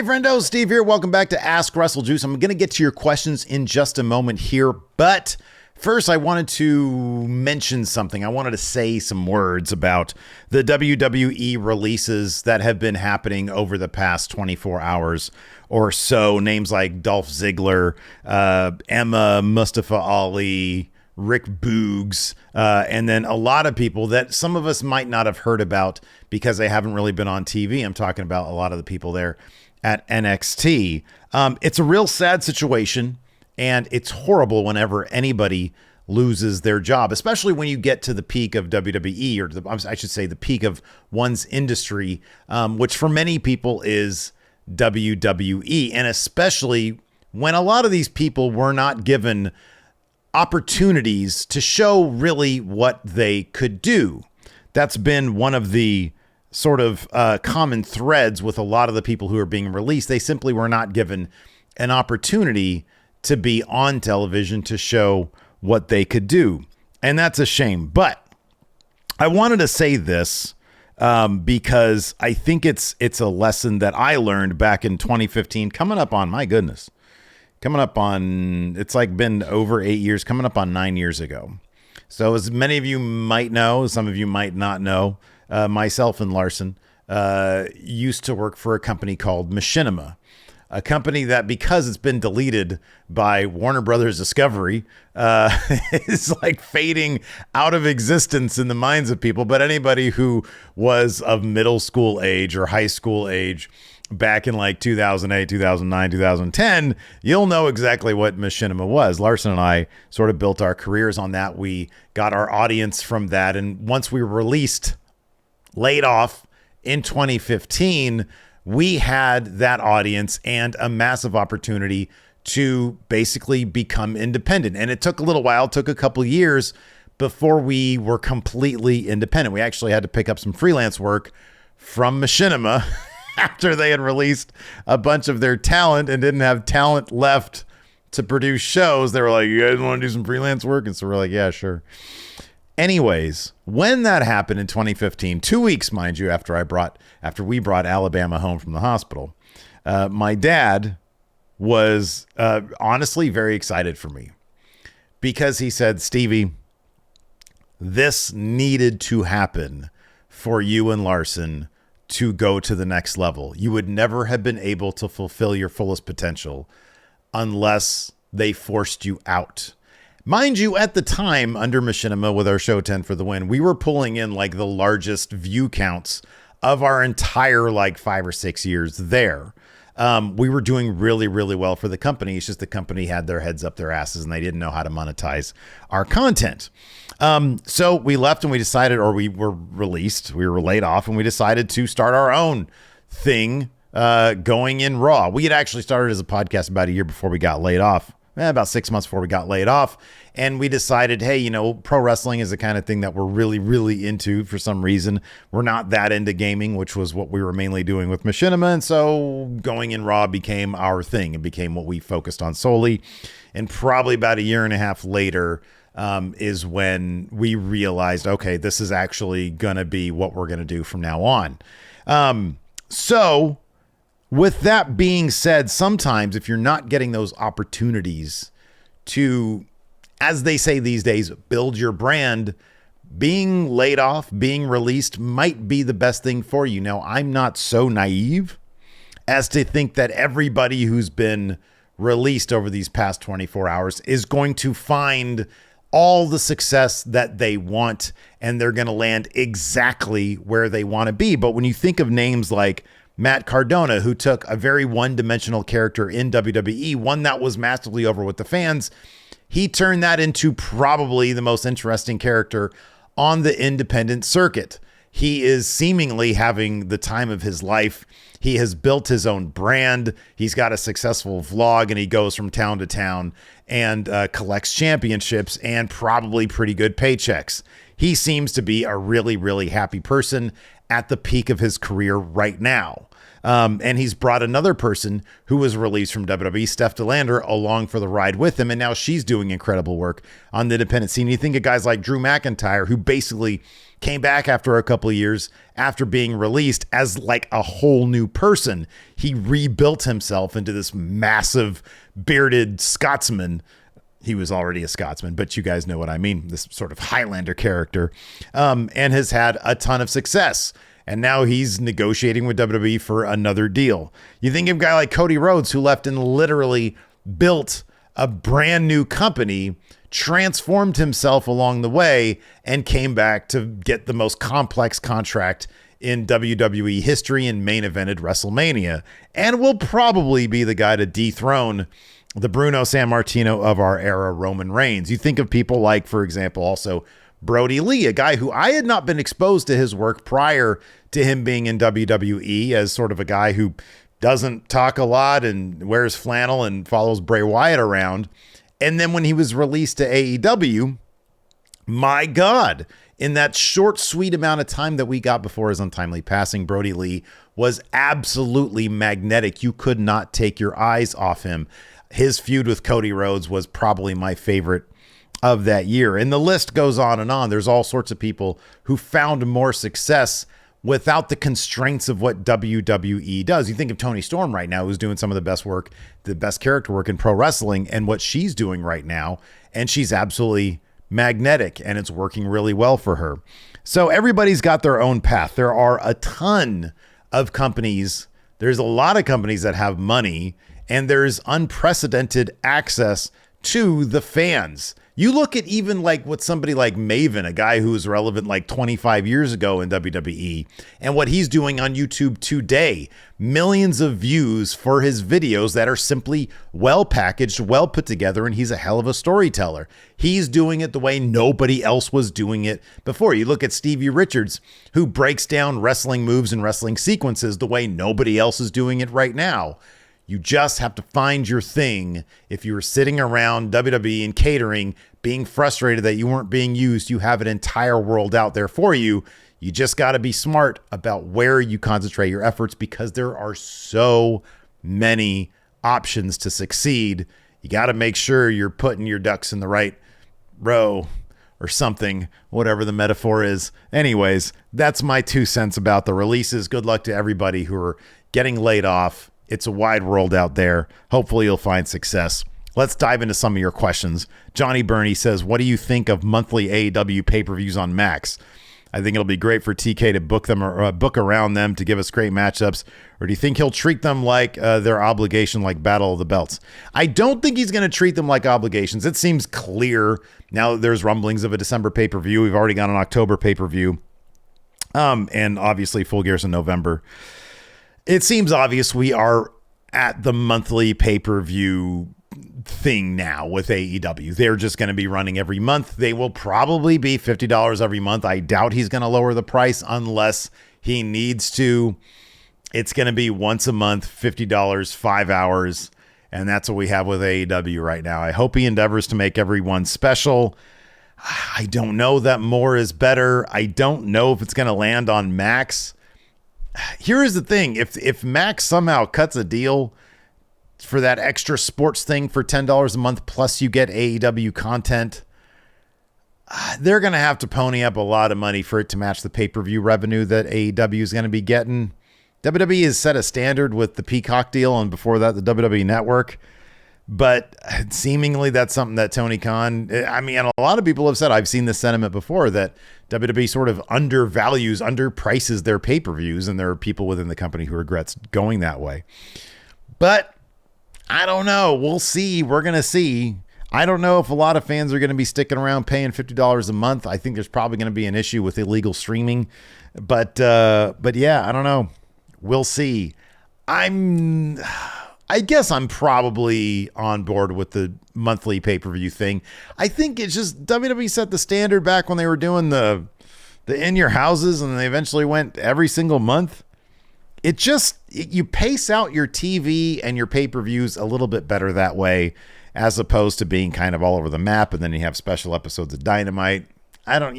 Hey, friendo, Steve here. Welcome back to Ask WrestleJuice. I'm going to get to your questions in just a moment here, but first I wanted to mention something. I wanted to say some words about the WWE releases that have been happening over the past 24 hours or so. Names like Dolph Ziggler, Emma, Mustafa Ali, Rick Boogs, and then a lot of people that some of us might not have heard about because they haven't really been on TV. I'm talking about a lot of the people there at NXT. It's a real sad situation, and it's horrible whenever anybody loses their job, especially when you get to the peak of WWE, or I should say the peak of one's industry, which for many people is WWE, and especially when a lot of these people were not given opportunities to show really what they could do. That's been one of the sort of common threads with a lot of the people who are being released. They simply were not given an opportunity to be on television to show what they could do. And that's a shame. But I wanted to say this because I think it's a lesson that I learned back in 2015, coming up on, my goodness, it's like been over 8 years, coming up on 9 years ago. So as many of you might know, some of you might not know, myself and Larson used to work for a company called Machinima, a company that, because it's been deleted by Warner Brothers Discovery, is like fading out of existence in the minds of people. But anybody who was of middle school age or high school age back in like 2008, 2009, 2010, you'll know exactly what Machinima was. Larson and I sort of built our careers on that. We got our audience from that. And once we were laid off in 2015, we had that audience and a massive opportunity to basically become independent. And it took a little while, took a couple years before we were completely independent. We actually had to pick up some freelance work from Machinima after they had released a bunch of their talent and didn't have talent left to produce shows. They were like, you guys want to do some freelance work? And so we're like, yeah, sure. Anyways, when that happened in 2015, 2 weeks, mind you, after we brought Alabama home from the hospital, my dad was honestly very excited for me because he said, Stevie, this needed to happen for you and Larson to go to the next level. You would never have been able to fulfill your fullest potential unless they forced you out. Mind you, at the time, under Machinima with our show 10 for the Win, we were pulling in like the largest view counts of our entire like 5 or 6 years there. We were doing really, really well for the company. It's just the company had their heads up their asses and they didn't know how to monetize our content. So we left and we decided, or we were released, we were laid off, and we decided to start our own thing going in Raw. We had actually started as a podcast about a year before we got laid off. About 6 months before we got laid off. And we decided, hey, pro wrestling is the kind of thing that we're really, really into for some reason. We're not that into gaming, which was what we were mainly doing with Machinima. And so going in Raw became our thing. It became what we focused on solely. And probably about a year and a half later is when we realized, okay, this is actually going to be what we're going to do from now on. So with that being said, sometimes if you're not getting those opportunities to, as they say these days, build your brand, being laid off, being released might be the best thing for you. Now, I'm not so naive as to think that everybody who's been released over these past 24 hours is going to find all the success that they want and they're going to land exactly where they want to be. But when you think of names like Matt Cardona, who took a very one-dimensional character in WWE, one that was massively over with the fans, he turned that into probably the most interesting character on the independent circuit. He is seemingly having the time of his life. He has built his own brand. He's got a successful vlog, and he goes from town to town and collects championships and probably pretty good paychecks. he seems to be a really, really happy person at the peak of his career right now. And he's brought another person who was released from WWE, Steph DeLander, along for the ride with him. And now she's doing incredible work on the independent scene. You think of guys like Drew McIntyre, who basically came back after a couple of years after being released as like a whole new person. He rebuilt himself into this massive bearded Scotsman. He was already a Scotsman, but you guys know what I mean. This sort of Highlander character, and has had a ton of success. And now he's negotiating with WWE for another deal. You think of a guy like Cody Rhodes, who left and literally built a brand new company, transformed himself along the way, and came back to get the most complex contract in WWE history and main evented WrestleMania, and will probably be the guy to dethrone the Bruno Sammartino of our era, Roman Reigns. You think of people like, for example, also Brody Lee, a guy who I had not been exposed to his work prior to him being in WWE, as sort of a guy who doesn't talk a lot and wears flannel and follows Bray Wyatt around. And then when he was released to AEW, my God, in that short, sweet amount of time that we got before his untimely passing, Brody Lee was absolutely magnetic. You could not take your eyes off him. His feud with Cody Rhodes was probably my favorite of that year. And the list goes on and on. There's all sorts of people who found more success without the constraints of what WWE does. You think of Toni Storm right now, who's doing some of the best work, the best character work in pro wrestling, and what she's doing right now. And she's absolutely magnetic, and it's working really well for her. So everybody's got their own path. There are a ton of companies. There's a lot of companies that have money, and there's unprecedented access to the fans. You look at even like what somebody like Maven, a guy who was relevant like 25 years ago in WWE, and what he's doing on YouTube today. Millions of views for his videos that are simply well packaged, well put together, and he's a hell of a storyteller. He's doing it the way nobody else was doing it before. You look at Stevie Richards, who breaks down wrestling moves and wrestling sequences the way nobody else is doing it right now. You just have to find your thing. If you were sitting around WWE and catering, being frustrated that you weren't being used, you have an entire world out there for you. You just got to be smart about where you concentrate your efforts, because there are so many options to succeed. You got to make sure you're putting your ducks in the right row or something, whatever the metaphor is. Anyways, that's my 2 cents about the releases. Good luck to everybody who are getting laid off. It's a wide world out there. Hopefully you'll find success. Let's dive into some of your questions. Johnny Burney says, what do you think of monthly AEW pay-per-views on Max? I think it'll be great for TK to book them or book around them to give us great matchups. Or do you think he'll treat them like their obligation, like Battle of the Belts? I don't think he's going to treat them like obligations. It seems clear now that there's rumblings of a December pay-per-view. We've already got an October pay-per-view. And obviously Full Gear's in November. It seems obvious we are at the monthly pay-per-view thing now with AEW. They're just going to be running every month. They will probably be $50 every month. I doubt he's going to lower the price unless he needs to. It's going to be once a month, $50, 5 hours, and that's what we have with AEW right now. I hope he endeavors to make everyone special. I don't know that more is better. I don't know if it's going to land on Max. Here is the thing. If Max somehow cuts a deal for that extra sports thing for $10 a month, plus you get AEW content, they're going to have to pony up a lot of money for it to match the pay-per-view revenue that AEW is going to be getting. WWE has set a standard with the Peacock deal, and before that, the WWE Network. But seemingly that's something that Tony Khan, I mean, a lot of people have said, I've seen this sentiment before, that WWE sort of underprices their pay-per-views, and there are people within the company who regrets going that way. But I don't know. We'll see. We're going to see. I don't know if a lot of fans are going to be sticking around paying $50 a month. I think there's probably going to be an issue with illegal streaming. But yeah, I don't know. We'll see. I guess I'm probably on board with the monthly pay-per-view thing. I think it's just WWE set the standard back when they were doing the in your houses, and they eventually went every single month. You pace out your TV and your pay-per-views a little bit better that way, as opposed to being kind of all over the map, and then you have special episodes of Dynamite. I don't,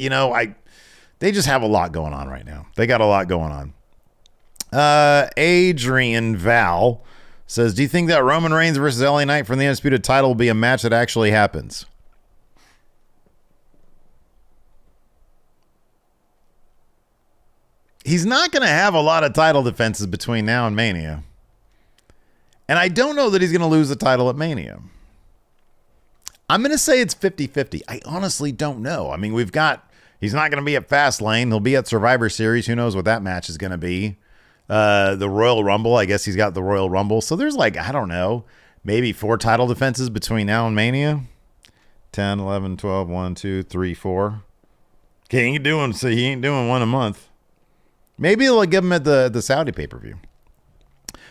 they just have a lot going on right now. They got a lot going on. Adrian Val says, do you think that Roman Reigns versus LA Knight for the Undisputed title will be a match that actually happens? He's not going to have a lot of title defenses between now and Mania. And I don't know that he's going to lose the title at Mania. I'm going to say it's 50-50. I honestly don't know. I mean, he's not going to be at Fastlane. He'll be at Survivor Series. Who knows what that match is going to be? The Royal Rumble. I guess he's got the Royal Rumble. So there's I don't know, maybe 4 title defenses between now and Mania. 10, 11, 12, 1, 2, 3, 4. Okay, he ain't doing one a month. Maybe they'll give him at the Saudi pay-per-view.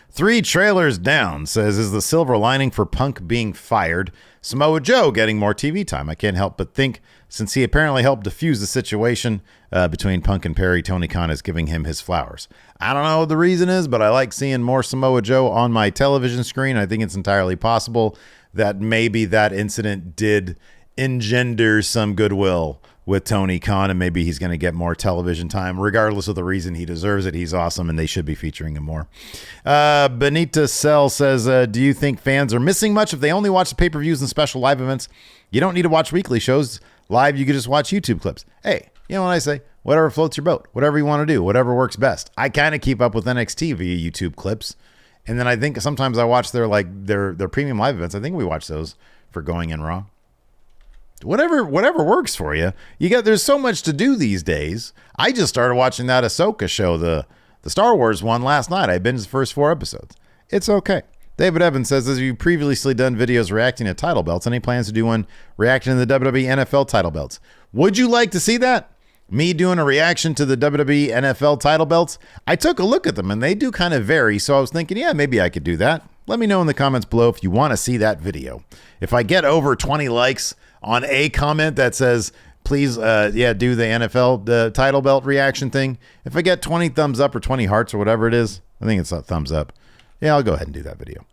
3 trailers down says, is the silver lining for Punk being fired Samoa Joe getting more TV time? I can't help but think, since he apparently helped defuse the situation between Punk and Perry, Tony Khan is giving him his flowers. I don't know what the reason is, but I like seeing more Samoa Joe on my television screen. I think it's entirely possible that maybe that incident did engender some goodwill with Tony Khan, and maybe he's going to get more television time. Regardless of the reason, he deserves it. He's awesome, and they should be featuring him more. Benita Sell says, do you think fans are missing much if they only watch the pay-per-views and special live events? You don't need to watch weekly shows live. You can just watch YouTube clips. Hey, you know what I say? Whatever floats your boat. Whatever you want to do. Whatever works best. I kind of keep up with NXT via YouTube clips, and then I think sometimes I watch their premium live events. I think we watch those for Going in Raw. Whatever works for you. There's so much to do these days. I just started watching that Ahsoka show, the Star Wars one, last night. I binged the first 4 episodes. It's okay. David Evans says, as you've previously done videos reacting to title belts, any plans to do one reacting to the WWE NFL title belts? Would you like to see that? Me doing a reaction to the WWE NFL title belts? I took a look at them, and they do kind of vary, so I was thinking, yeah, maybe I could do that. Let me know in the comments below if you want to see that video. If I get over 20 likes on a comment that says, please, do the NFL title belt reaction thing. If I get 20 thumbs up or 20 hearts or whatever it is, I think it's a thumbs up. Yeah, I'll go ahead and do that video.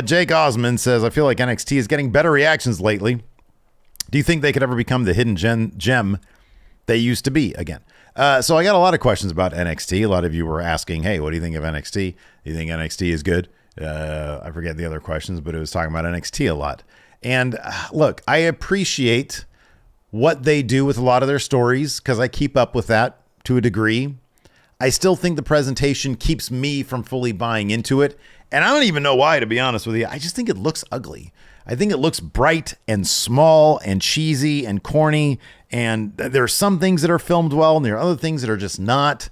Jake Osmond says, I feel like NXT is getting better reactions lately. Do you think they could ever become the hidden gem they used to be again? So I got a lot of questions about NXT. A lot of you were asking, hey, what do you think of NXT? Do you think NXT is good? I forget the other questions, but it was talking about NXT a lot. And look, I appreciate what they do with a lot of their stories because I keep up with that to a degree. I still think the presentation keeps me from fully buying into it. And I don't even know why, to be honest with you. I just think it looks ugly. I think it looks bright and small and cheesy and corny. And there are some things that are filmed well and there are other things that are just not.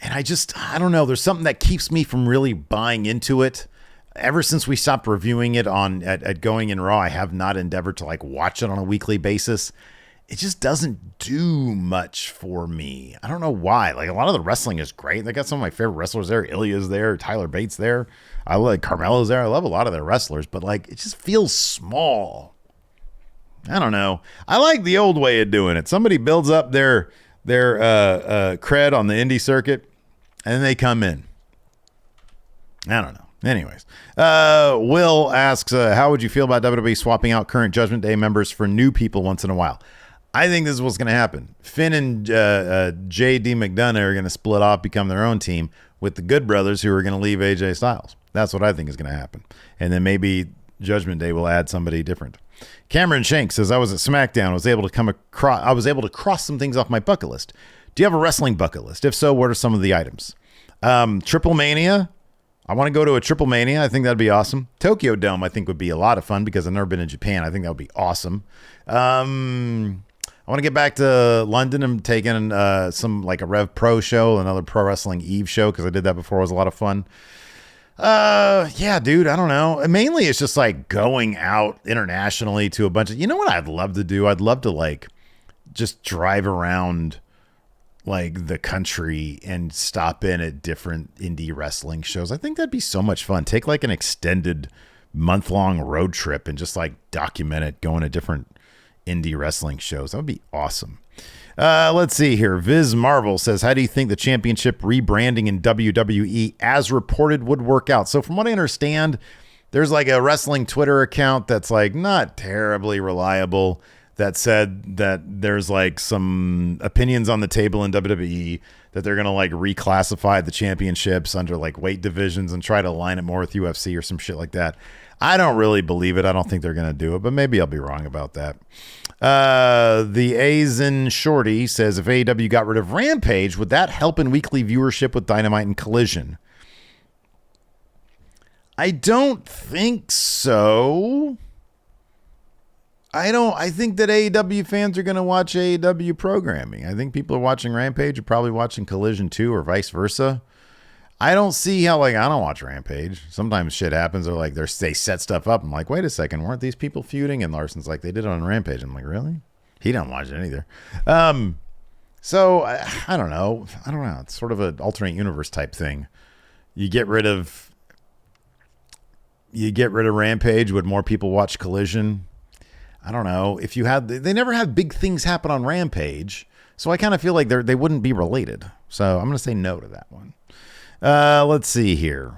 And I don't know. There's something that keeps me from really buying into it. Ever since we stopped reviewing it at Going in Raw, I have not endeavored to watch it on a weekly basis. It just doesn't do much for me. I don't know why. A lot of the wrestling is great. They got some of my favorite wrestlers there. Ilya's there. Tyler Bates there. I like Carmelo's there. I love a lot of their wrestlers, but it just feels small. I don't know. I like the old way of doing it. Somebody builds up their cred on the indie circuit, and then they come in. I don't know. Anyways, Will asks, how would you feel about WWE swapping out current Judgment Day members for new people once in a while? I think this is what's going to happen. Finn and J.D. McDonough are going to split off, become their own team with the Good Brothers, who are going to leave AJ Styles. That's what I think is going to happen. And then maybe Judgment Day will add somebody different. Cameron Shank says, I was at SmackDown. I was able to cross some things off my bucket list. Do you have a wrestling bucket list? If so, what are some of the items? Triple Mania. I want to go to a Triple Mania. I think that'd be awesome. Tokyo Dome, I think, would be a lot of fun because I've never been in Japan. I think that would be awesome. I want to get back to London and take in some a Rev Pro show, another Pro Wrestling Eve show, because I did that before. It was a lot of fun. Yeah, dude, I don't know. Mainly it's just going out internationally to a bunch of, you know what I'd love to do? I'd love to just drive around the country and stop in at different indie wrestling shows. I think that'd be so much fun. Take an extended month-long road trip and just document it, going to different indie wrestling shows. That would be awesome. Let's see here. Viz Marvel says, how do you think the championship rebranding in WWE as reported would work out? So from what I understand, there's a wrestling Twitter account that's not terribly reliable that said that there's like some opinions on the table in WWE that they're going to like reclassify the championships under like weight divisions and try to align it more with UFC or some shit like that. I don't really believe it. I don't think they're going to do it, but maybe I'll be wrong about that. The Azen Shorty says, if AEW got rid of Rampage, would that help in weekly viewership with Dynamite and Collision? I don't think so. I think that AEW fans are going to watch AEW programming. I think people are watching Rampage are probably watching Collision too, or vice versa. I don't see how, like, I don't watch Rampage. Sometimes shit happens. They're like, they set stuff up. I'm like, wait a second, weren't these people feuding? And Larson's like, they did it on Rampage. I'm like, really? He don't watch it either. So I don't know. It's sort of an alternate universe type thing. You get rid of Rampage, would more people watch Collision? I don't know. If you had, they never have big things happen on Rampage, so I kind of feel like they wouldn't be related. So I'm going to say no to that one. Let's see here.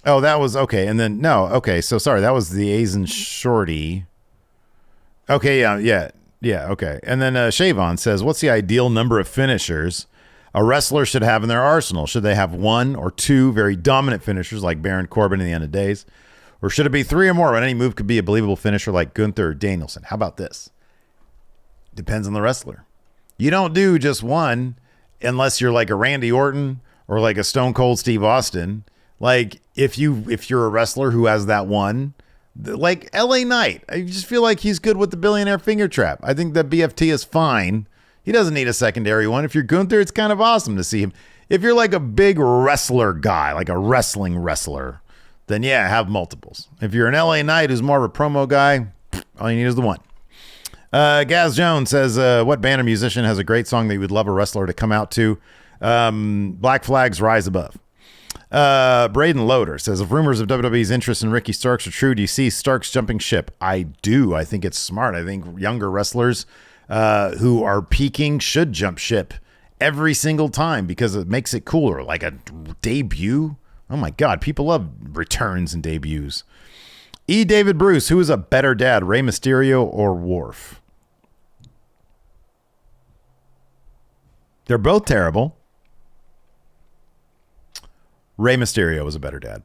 Oh, that was okay. And then no, okay. So sorry, that was the Asian Shorty. Okay, yeah. Okay. And then Shavon says, "What's the ideal number of finishers a wrestler should have in their arsenal? Should they have one or two very dominant finishers like Baron Corbin in the End of Days? Or should it be three or more when any move could be a believable finisher like Gunther or Danielson? How about this? Depends on the wrestler. You don't do just one unless you're like a Randy Orton or like a Stone Cold Steve Austin. Like if you're a wrestler who has that one, like LA Knight, I just feel like he's good with the billionaire finger trap. I think that BFT is fine. He doesn't need a secondary one. If you're Gunther, it's kind of awesome to see him. If you're like a big wrestler guy, like a wrestling wrestler, then yeah, have multiples. If you're an LA Knight who's more of a promo guy, all you need is the one. Gaz Jones says, what band or musician has a great song that you would love a wrestler to come out to? Black Flag's Rise Above. Braden Loader says, if rumors of WWE's interest in Ricky Starks are true, do you see Starks jumping ship? I do. I think it's smart. I think younger wrestlers who are peaking should jump ship every single time because it makes it cooler. Like a debut. Oh my God, people love returns and debuts. E. David Bruce, who is a better dad, Rey Mysterio or Worf? They're both terrible. Rey Mysterio was a better dad.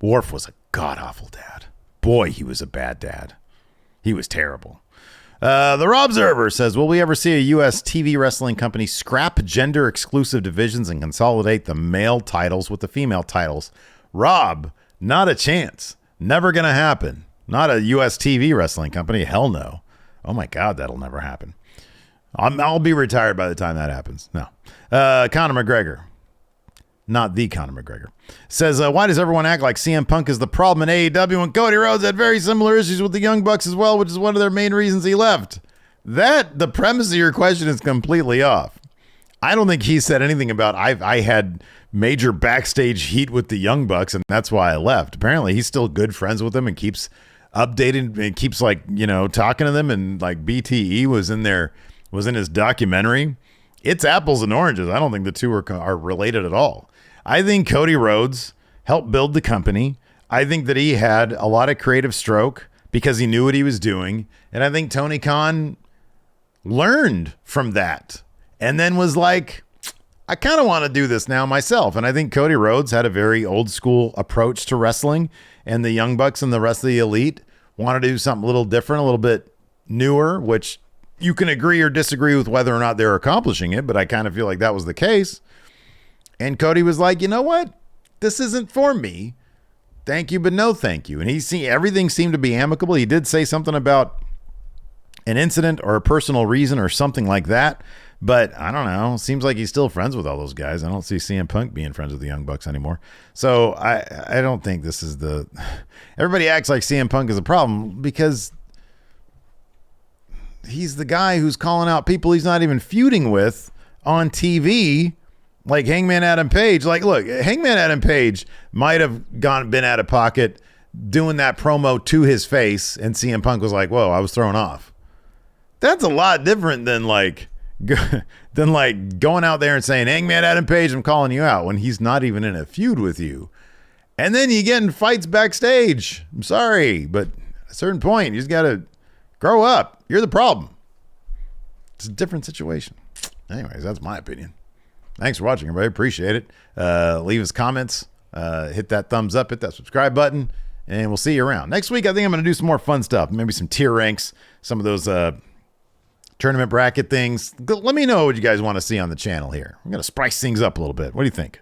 Worf was a god-awful dad. Boy, he was a bad dad. He was terrible. The Rob Observer says, will we ever see a U.S. TV wrestling company scrap gender-exclusive divisions and consolidate the male titles with the female titles? Rob, not a chance. Never going to happen. Not a U.S. TV wrestling company. Hell no. Oh, my God, that'll never happen. I'll be retired by the time that happens. No. Conor McGregor. Not the Conor McGregor. Says, why does everyone act like CM Punk is the problem in AEW when Cody Rhodes had very similar issues with the Young Bucks as well, which is one of their main reasons he left? The premise of your question is completely off. I don't think he said anything about I had major backstage heat with the Young Bucks and that's why I left. Apparently he's still good friends with them and keeps updating and keeps like, talking to them, and like BTE was in his documentary. It's apples and oranges. I don't think the two are related at all. I think Cody Rhodes helped build the company. I think that he had a lot of creative stroke because he knew what he was doing. And I think Tony Khan learned from that and then was like, I kind of want to do this now myself. And I think Cody Rhodes had a very old school approach to wrestling, and the Young Bucks and the rest of the elite wanted to do something a little different, a little bit newer, which you can agree or disagree with whether or not they're accomplishing it, but I kind of feel like that was the case. And Cody was like, you know what? This isn't for me. Thank you, but no thank you. And everything seemed to be amicable. He did say something about an incident or a personal reason or something like that. But I don't know. Seems like he's still friends with all those guys. I don't see CM Punk being friends with the Young Bucks anymore. So I don't think this is everybody acts like CM Punk is a problem because he's the guy who's calling out people he's not even feuding with on TV. Like Hangman Adam Page. Like, look, Hangman Adam Page might have been out of pocket doing that promo to his face, and CM Punk was like, whoa, I was thrown off. That's a lot different than going out there and saying, Hangman Adam Page, I'm calling you out, when he's not even in a feud with you. And then you get in fights backstage. I'm sorry, but at a certain point, you just got to grow up. You're the problem. It's a different situation. Anyways, that's my opinion. Thanks for watching, everybody. Appreciate it. Leave us comments. Hit that thumbs up. Hit that subscribe button. And we'll see you around. Next week, I think I'm going to do some more fun stuff. Maybe some tier ranks. Some of those tournament bracket things. Let me know what you guys want to see on the channel here. I'm going to spice things up a little bit. What do you think?